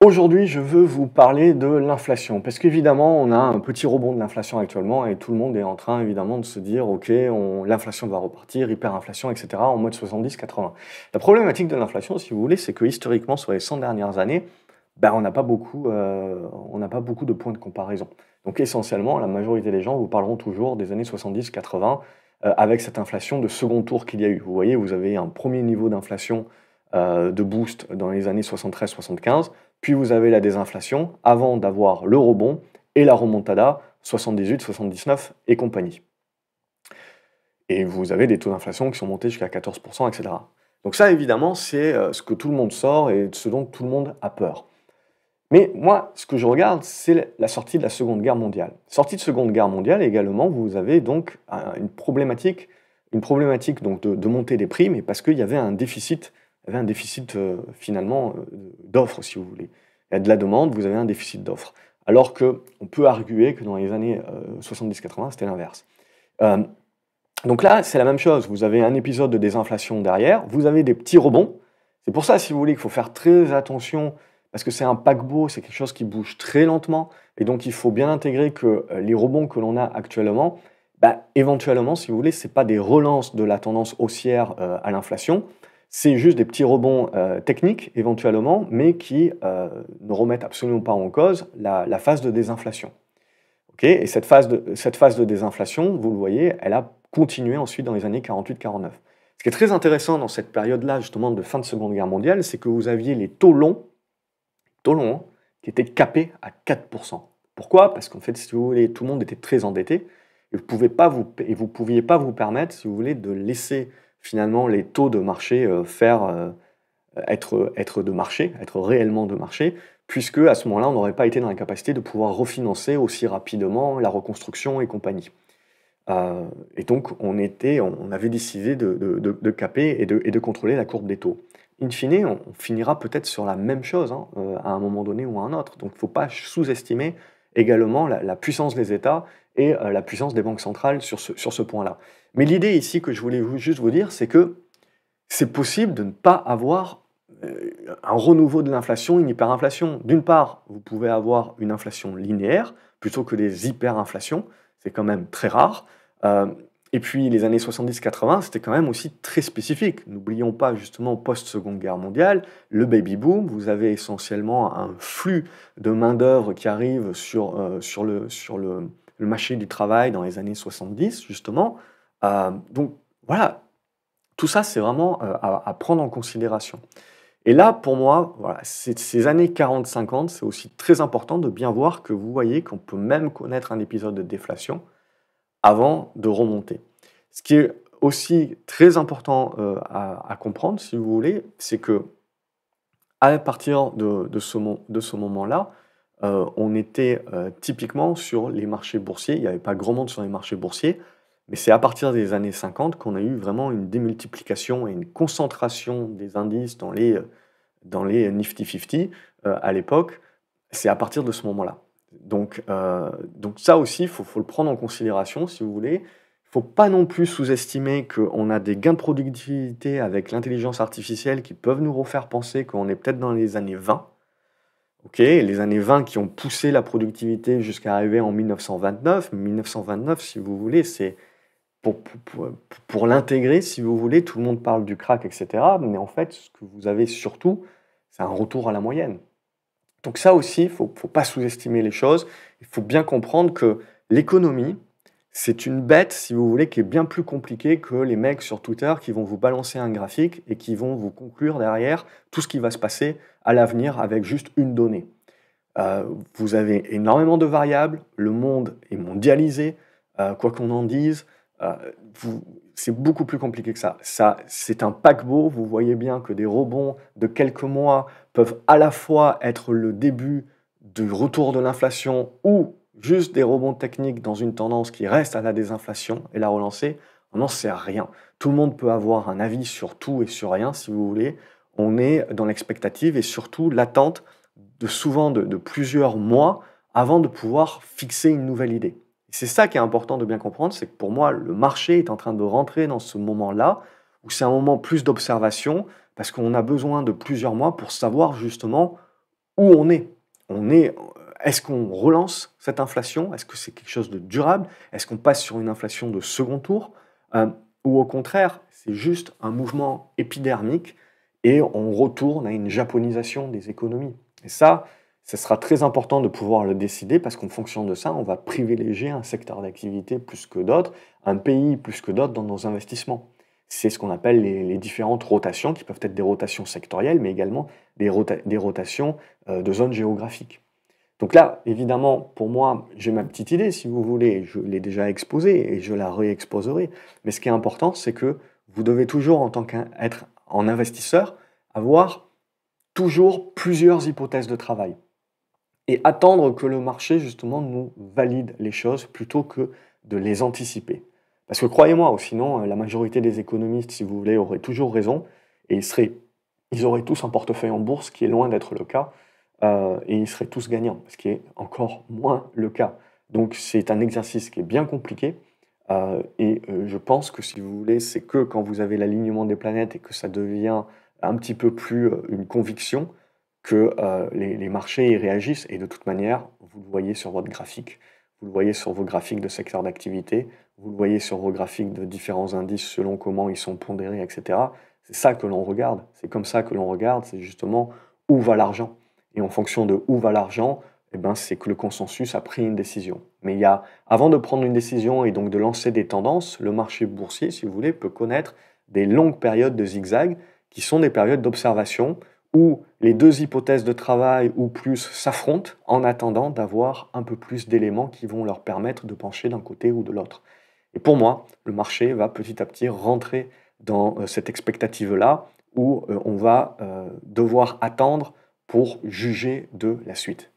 Aujourd'hui, je veux vous parler de l'inflation parce qu'évidemment, on a un petit rebond de l'inflation actuellement et tout le monde est en train évidemment de se dire: «OK, l'inflation va repartir, hyperinflation et cetera», en mode 70-80. La problématique de l'inflation, si vous voulez, c'est que historiquement, sur les 100 dernières années, on n'a pas beaucoup de points de comparaison. Donc essentiellement, la majorité des gens vous parleront toujours des années 70-80, avec cette inflation de second tour qu'il y a eu. Vous voyez, vous avez un premier niveau d'inflation, de boost dans les années 73-75, puis vous avez la désinflation avant d'avoir le rebond et la remontada 78-79 et compagnie. Et vous avez des taux d'inflation qui sont montés jusqu'à 14%, etc. Donc ça, évidemment, c'est ce que tout le monde sort et ce dont tout le monde a peur. Mais moi, ce que je regarde, c'est la sortie de la Seconde Guerre mondiale. Sortie de Seconde Guerre mondiale, également, vous avez donc une problématique donc de montée des prix, mais parce qu'il y avait un déficit, finalement d'offres, si vous voulez. Il y a de la demande, vous avez un déficit d'offres. Alors qu'on peut arguer que dans les années 70-80, c'était l'inverse. Euh, donc là, c'est la même chose. Vous avez un épisode de désinflation derrière, vous avez des petits rebonds. C'est pour ça, si vous voulez, qu'il faut faire très attention, parce que c'est un paquebot, c'est quelque chose qui bouge très lentement, et donc il faut bien intégrer que les rebonds que l'on a actuellement, éventuellement, si vous voulez, ce n'est pas des relances de la tendance haussière à l'inflation, c'est juste des petits rebonds techniques, éventuellement, mais qui ne remettent absolument pas en cause la phase de désinflation. Ok, et cette phase de désinflation, vous le voyez, elle a continué ensuite dans les années 48-49. Ce qui est très intéressant dans cette période-là, justement, de fin de Seconde Guerre mondiale, c'est que vous aviez les taux longs, hein, qui étaient capés à 4%. Pourquoi? Parce qu'en fait, si vous voulez, tout le monde était très endetté, et vous ne pouviez pas vous permettre, si vous voulez, de laisser finalement les taux de marché être de marché, être réellement de marché, puisque à ce moment-là, on n'aurait pas été dans la capacité de pouvoir refinancer aussi rapidement la reconstruction et compagnie. Et donc, on avait décidé de caper et de contrôler la courbe des taux. In fine, on finira peut-être sur la même chose, hein, à un moment donné ou à un autre. Donc, il ne faut pas sous-estimer également la puissance des États et la puissance des banques centrales sur ce point-là. Mais l'idée ici que je voulais juste vous dire, c'est que c'est possible de ne pas avoir un renouveau de l'inflation, une hyperinflation. D'une part, vous pouvez avoir une inflation linéaire plutôt que des hyperinflations, c'est quand même très rare. Euh, et puis les années 70-80, c'était quand même aussi très spécifique. N'oublions pas justement post-Seconde Guerre mondiale, le baby-boom, vous avez essentiellement un flux de main-d'œuvre qui arrive sur le marché du travail dans les années 70, justement. Donc voilà, tout ça, c'est vraiment à prendre en considération. Et là, pour moi, voilà, ces années 40-50, c'est aussi très important de bien voir que vous voyez qu'on peut même connaître un épisode de déflation avant de remonter. Ce qui est aussi très important à comprendre, si vous voulez, c'est que à partir de ce moment-là, on était typiquement sur les marchés boursiers. Il n'y avait pas grand monde sur les marchés boursiers, mais c'est à partir des années 50 qu'on a eu vraiment une démultiplication et une concentration des indices dans les Nifty 50 à l'époque. C'est à partir de ce moment-là. Donc ça aussi, il faut le prendre en considération, si vous voulez. Il ne faut pas non plus sous-estimer qu'on a des gains de productivité avec l'intelligence artificielle qui peuvent nous refaire penser qu'on est peut-être dans les années 20. Ok, les années 20 qui ont poussé la productivité jusqu'à arriver en 1929. 1929, si vous voulez, c'est pour l'intégrer, si vous voulez, tout le monde parle du crack, etc. Mais en fait, ce que vous avez surtout, c'est un retour à la moyenne. Donc ça aussi, il ne faut pas sous-estimer les choses. Il faut bien comprendre que l'économie, c'est une bête, si vous voulez, qui est bien plus compliquée que les mecs sur Twitter qui vont vous balancer un graphique et qui vont vous conclure derrière tout ce qui va se passer à l'avenir avec juste une donnée. Vous avez énormément de variables, le monde est mondialisé, quoi qu'on en dise, euh, c'est beaucoup plus compliqué que ça. C'est un paquebot, vous voyez bien que des rebonds de quelques mois peuvent à la fois être le début du retour de l'inflation ou juste des rebonds techniques dans une tendance qui reste à la désinflation et la relancer. On n'en sait rien. Tout le monde peut avoir un avis sur tout et sur rien, si vous voulez. On est dans l'expectative et surtout l'attente souvent de plusieurs mois avant de pouvoir fixer une nouvelle idée. Et c'est ça qui est important de bien comprendre, c'est que pour moi, le marché est en train de rentrer dans ce moment-là, où c'est un moment plus d'observation, parce qu'on a besoin de plusieurs mois pour savoir justement où on est. Est-ce qu'on relance cette inflation? Est-ce que c'est quelque chose de durable? Est-ce qu'on passe sur une inflation de second tour? Euh, ou au contraire, c'est juste un mouvement épidermique et on retourne à une japonisation des économies. Et ça, ce sera très important de pouvoir le décider parce qu'en fonction de ça, on va privilégier un secteur d'activité plus que d'autres, un pays plus que d'autres dans nos investissements. C'est ce qu'on appelle les différentes rotations, qui peuvent être des rotations sectorielles, mais également des rotations de zones géographiques. Donc là, évidemment, pour moi, j'ai ma petite idée, si vous voulez, je l'ai déjà exposée et je la réexposerai. Mais ce qui est important, c'est que vous devez toujours, en tant qu'être en investisseur, avoir toujours plusieurs hypothèses de travail et attendre que le marché, justement, nous valide les choses plutôt que de les anticiper. Parce que croyez-moi, sinon, la majorité des économistes, si vous voulez, auraient toujours raison et ils auraient tous un portefeuille en bourse, ce qui est loin d'être le cas, et ils seraient tous gagnants, ce qui est encore moins le cas. Donc c'est un exercice qui est bien compliqué, je pense que si vous voulez, c'est que quand vous avez l'alignement des planètes et que ça devient un petit peu plus une conviction, que les marchés y réagissent. Et de toute manière, vous le voyez sur votre graphique, vous le voyez sur vos graphiques de secteur d'activité, vous le voyez sur vos graphiques de différents indices selon comment ils sont pondérés, etc. C'est ça que l'on regarde, c'est comme ça que l'on regarde, c'est justement où va l'argent. Et en fonction de où va l'argent, eh ben, c'est que le consensus a pris une décision. Mais avant de prendre une décision et donc de lancer des tendances, le marché boursier, si vous voulez, peut connaître des longues périodes de zigzag qui sont des périodes d'observation où les deux hypothèses de travail ou plus s'affrontent en attendant d'avoir un peu plus d'éléments qui vont leur permettre de pencher d'un côté ou de l'autre. Et pour moi, le marché va petit à petit rentrer dans cette expectative-là où on va devoir attendre pour juger de la suite.